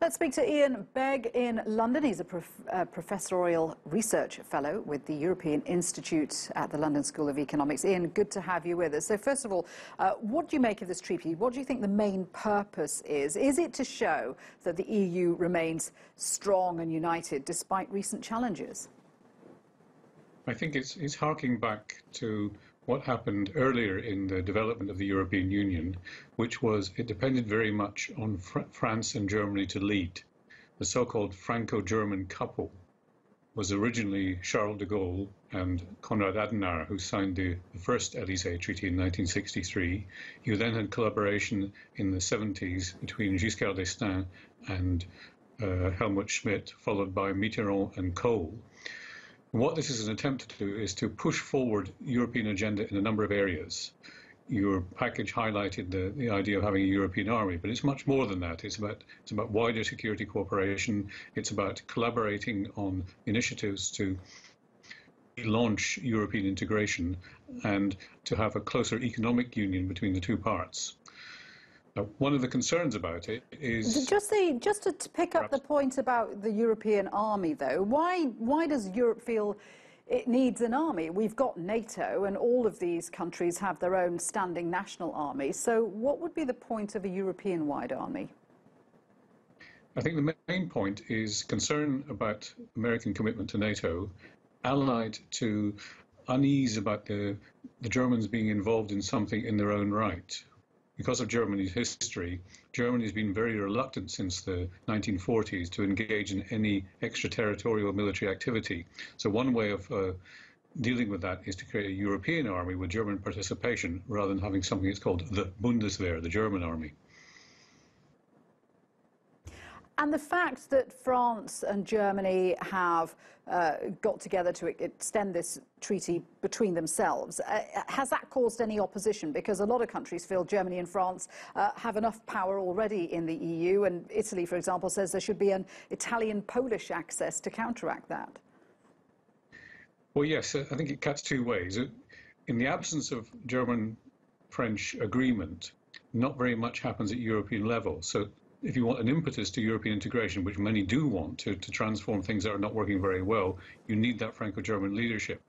Let's speak to Iain Begg in London. He's a Professorial Research Fellow with the European Institute at the London School of Economics. Iain, good to have you with us. So first of all, what do you make of this treaty? What do you think the main purpose is? Is it to show that the EU remains strong and united despite recent challenges? I think it's harking back to what happened earlier in the development of the European Union, which was it depended very much on France and Germany to lead. The so-called Franco-German couple was originally Charles de Gaulle and Konrad Adenauer, who signed the first Élysée Treaty in 1963. You then had collaboration in the 70s between Giscard d'Estaing and Helmut Schmidt, followed by Mitterrand and Kohl. What this is an attempt to do is to push forward European agenda in a number of areas. Your package highlighted the idea of having a European army, but it's much more than that. It's about wider security cooperation. It's about collaborating on initiatives to launch European integration and to have a closer economic union between the two parts. One of the concerns about it is... Just to pick up the point about the European army, though, why does Europe feel it needs an army? We've got NATO, and all of these countries have their own standing national armies. So what would be the point of a European-wide army? I think the main point is concern about American commitment to NATO, allied to unease about the Germans being involved in something in their own right. Because of Germany's history, Germany has been very reluctant since the 1940s to engage in any extraterritorial military activity. So one way of dealing with that is to create a European army with German participation rather than having something that's called the Bundeswehr, the German army. And the fact that France and Germany have got together to extend this treaty between themselves, has that caused any opposition? Because a lot of countries feel Germany and France have enough power already in the EU, and Italy, for example, says there should be an Italian-Polish access to counteract that. Well, yes, I think it cuts two ways. In the absence of German-French agreement, not very much happens at European level. So if you want an impetus to European integration, which many do want to transform things that are not working very well, you need that Franco-German leadership.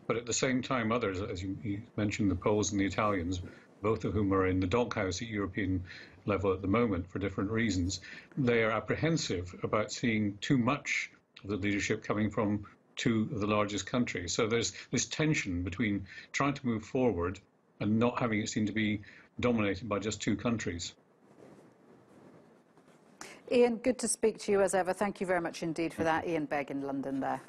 But at the same time, others, as you mentioned, the Poles and the Italians, both of whom are in the doghouse at European level at the moment for different reasons, they are apprehensive about seeing too much of the leadership coming from two of the largest countries. So there's this tension between trying to move forward and not having it seem to be dominated by just two countries. Iain, good to speak to you as ever. Thank you very much indeed for that. Iain Begg in London there.